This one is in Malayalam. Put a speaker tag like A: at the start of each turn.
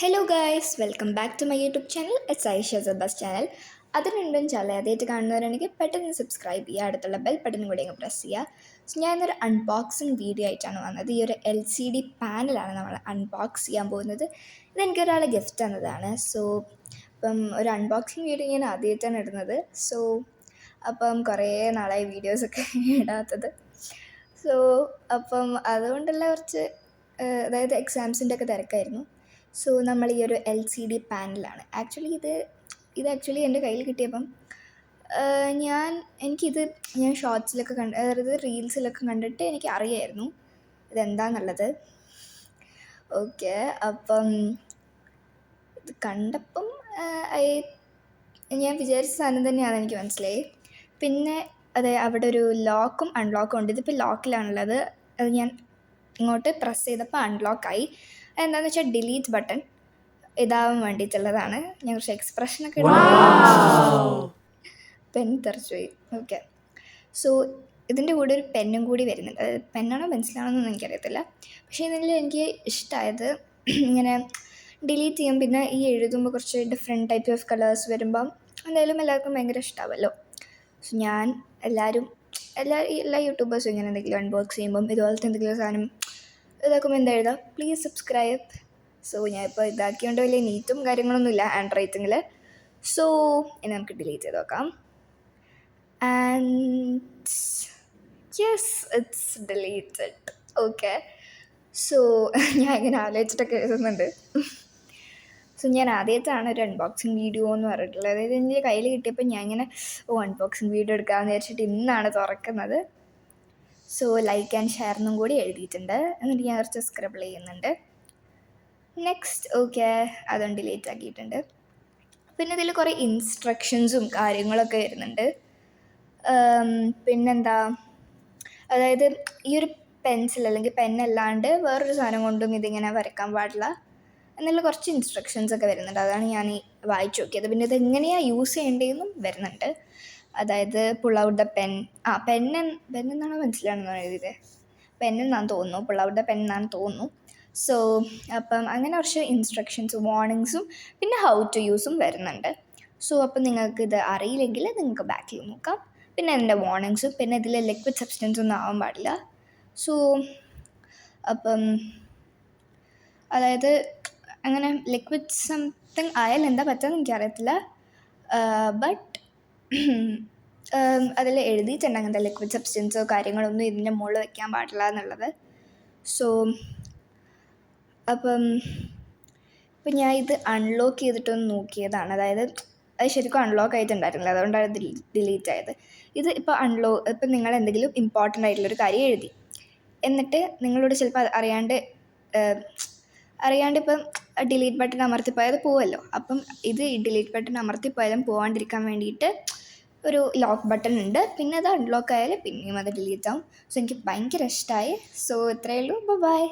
A: Hello guys, welcome back to my YouTube channel. It's Aisha Sabas channel. അതിനുണ്ടും ചാനൽ ആദ്യമായിട്ട് കാണുന്നവരാണെങ്കിൽ പെട്ടെന്ന് സബ്സ്ക്രൈബ് ചെയ്യുക, അടുത്തുള്ള ബെൽ ബട്ടനും കൂടി അങ്ങ് പ്രസ് ചെയ്യുക. സോ ഞാൻ ഇന്നൊരു അൺബോക്സിങ് വീഡിയോ ആയിട്ടാണ് വന്നത്. ഈ ഒരു LCD പാനലാണ് നമ്മൾ അൺബോക്സ് ചെയ്യാൻ പോകുന്നത്. ഇതെനിക്കൊരാൾ ഗിഫ്റ്റ് തന്നതാണ്. സോ അപ്പം ഒരു അൺബോക്സിങ് വീഡിയോ ഞാൻ ആദ്യമായിട്ടാണ് ഇടുന്നത്. സോ അപ്പം കുറേ നാളായി വീഡിയോസൊക്കെ ഇടാത്തത്. സോ അപ്പം അതുകൊണ്ടുള്ള കുറച്ച് അതായത് എക്സാംസിൻ്റെ ഒക്കെ തിരക്കായിരുന്നു. സോ നമ്മൾ ഈ ഒരു LCD പാനലാണ് ആക്ച്വലി ഇത് എൻ്റെ കയ്യിൽ കിട്ടിയപ്പം ഞാൻ ഷോർട്സിലൊക്കെ അതായത് റീൽസിലൊക്കെ കണ്ടിട്ട് എനിക്ക് അറിയായിരുന്നു ഇതെന്താന്നുള്ളത്. ഓക്കെ, അപ്പം ഇത് കണ്ടപ്പം ഞാൻ വിചാരിച്ച സാധനം തന്നെയാണ് എനിക്ക് മനസ്സിലായി. പിന്നെ അതെ, അവിടെ ഒരു ലോക്കും അൺലോക്കും ഉണ്ട്. ഇതിപ്പോൾ ലോക്കിലാണുള്ളത്. അത് ഞാൻ ഇങ്ങോട്ട് പ്രസ് ചെയ്തപ്പോൾ അൺലോക്കായി. എന്താണെന്ന് വെച്ചാൽ ഡിലീറ്റ് ബട്ടൺ ഇതാവാൻ വേണ്ടിയിട്ടുള്ളതാണ്. ഞാൻ കുറച്ച് എക്സ്പ്രഷനൊക്കെ പെൻ തെറിച്ചു പോയി. ഓക്കെ, സോ ഇതിൻ്റെ കൂടെ ഒരു പെന്നും കൂടി വരുന്നുണ്ട്. അത് പെന്നാണോ പെൻസിലാണോ എന്നൊന്നും എനിക്കറിയത്തില്ല. പക്ഷേ ഇതിൽ എനിക്ക് ഇഷ്ടമായത് ഇങ്ങനെ ഡിലീറ്റ് ചെയ്യും, പിന്നെ ഈ എഴുതുമ്പോൾ കുറച്ച് ഡിഫറെൻറ്റ് ടൈപ്പ് ഓഫ് കളേഴ്സ് വരുമ്പം എന്തായാലും എല്ലാവർക്കും ഭയങ്കര ഇഷ്ടമാവുമല്ലോ. സോ ഞാൻ എല്ലാ യൂട്യൂബേഴ്സും ഇങ്ങനെ എന്തെങ്കിലും അൺബോക്സ് ചെയ്യുമ്പം ഇതുപോലത്തെ എന്തെങ്കിലും സാധനം ഇതാക്കുമ്പോൾ എന്താ എഴുതാം, പ്ലീസ് സബ്സ്ക്രൈബ്. സോ ഞാൻ ഇപ്പോൾ ഇതാക്കിയോണ്ട് വലിയ നീറ്റും കാര്യങ്ങളൊന്നുമില്ല ഹാൻഡ് റൈറ്റിങ്ങിൽ. സോ ഇനി നമുക്ക് ഡിലീറ്റ് ചെയ്ത് നോക്കാം. And yes, it's deleted. Okay, so ഞാൻ ഇങ്ങനെ ആലോചിച്ചിട്ടൊക്കെ എഴുതുന്നുണ്ട്. സോ ഞാൻ ആദ്യമായിട്ടാണ് ഒരു അൺബോക്സിങ് വീഡിയോ എന്ന് പറഞ്ഞിട്ടുള്ളത്. അതായത് എൻ്റെ കയ്യിൽ കിട്ടിയപ്പോൾ ഞാൻ ഇങ്ങനെ അൺബോക്സിങ് വീഡിയോ എടുക്കാമെന്ന് വിചാരിച്ചിട്ട് ഇന്നാണ് തുറക്കുന്നത്. സോ ലൈക്ക് ആൻഡ് ഷെയർ എന്നും കൂടി എഴുതിയിട്ടുണ്ട്. എന്നിട്ട് ഞാൻ കുറച്ച് സ്ക്രിബിൾ ചെയ്യുന്നുണ്ട്. നെക്സ്റ്റ്, ഓക്കെ, അതും ഡിലീറ്റ് ആക്കിയിട്ടുണ്ട്. പിന്നെ ഇതിൽ കുറേ ഇൻസ്ട്രക്ഷൻസും കാര്യങ്ങളൊക്കെ വരുന്നുണ്ട്. പിന്നെന്താ, അതായത് ഈ ഒരു പെൻസിൽ അല്ലെങ്കിൽ പെന്നല്ലാണ്ട് വേറൊരു സാധനം കൊണ്ടും ഇതിങ്ങനെ വരയ്ക്കാൻ പാടില്ല എന്നുള്ള കുറച്ച് ഇൻസ്ട്രക്ഷൻസ് ഒക്കെ വരുന്നുണ്ട്. അതാണ് ഞാൻ ഈ വായിച്ചു നോക്കിയത്. പിന്നെ ഇത് എങ്ങനെയാണ് യൂസ് ചെയ്യേണ്ടതെന്നും വരുന്നുണ്ട്. അതായത് പുൾ ഔട്ട് ദ പെൻ, പെന്നെന്നാണോ മനസ്സിലാണെന്നോ എഴുതിയത്, പെന്നെന്നാണ് തോന്നുന്നു, പുൾ ഔട്ട് ദ പെൻ എന്നാണ് തോന്നുന്നു. സോ അപ്പം അങ്ങനെ കുറച്ച് ഇൻസ്ട്രക്ഷൻസും വാർണിങ്സും പിന്നെ ഹൗ ടു യൂസും വരുന്നുണ്ട്. സോ അപ്പം നിങ്ങൾക്ക് ഇത് അറിയില്ലെങ്കിൽ നിങ്ങൾക്ക് ബാക്കിൽ നോക്കാം. പിന്നെ അതിൻ്റെ വാർണിങ്സും, പിന്നെ ഇതിൽ ലിക്വിഡ് സബ്സ്റ്റൻസ് ഒന്നും ആവാൻ പാടില്ല. സോ അപ്പം അതായത് അങ്ങനെ ലിക്വിഡ് സംതിങ് ആയാൽ എന്താ പറ്റുക എനിക്കറിയത്തില്ല. ബട്ട് അതിൽ എഴുതിയിട്ടുണ്ട് അങ്ങനത്തെ ലിക്വിഡ് സബ്സ്റ്റൻസോ കാര്യങ്ങളൊന്നും ഇതിൻ്റെ മുകളിൽ വയ്ക്കാൻ പാടില്ല എന്നുള്ളത്. സോ അപ്പം ഇപ്പം ഞാൻ ഇത് അൺലോക്ക് ചെയ്തിട്ടൊന്ന് നോക്കിയതാണ്. അതായത് അത് ശരിക്കും അൺലോക്ക് ആയിട്ടുണ്ടായിരുന്നില്ല, അതുകൊണ്ടാണ് ഡിലീറ്റ് ആയത്. ഇത് ഇപ്പോൾ ഇപ്പം നിങ്ങൾ എന്തെങ്കിലും ഇമ്പോർട്ടൻ്റ് ആയിട്ടുള്ളൊരു കാര്യം എഴുതി, എന്നിട്ട് നിങ്ങളോട് ചിലപ്പോൾ അറിയാണ്ട് ഇപ്പം ഡിലീറ്റ് ബട്ടൺ അമർത്തിപ്പോയാൽ അത് പോവുമല്ലോ. അപ്പം ഇത് ഡിലീറ്റ് ബട്ടൺ അമർത്തിപ്പോയാലും പോകാണ്ടിരിക്കാൻ വേണ്ടിയിട്ട് ഒരു ലോക്ക് ബട്ടൺ ഉണ്ട്. പിന്നെ അത് അൺലോക്ക് ആയാൽ പിന്നെയും അത് ഡിലീറ്റ് ആവും. സോ എനിക്ക് ഭയങ്കര ഇഷ്ടമായി. സോ ഇത്രയേ ഉള്ളൂ. ബൈ.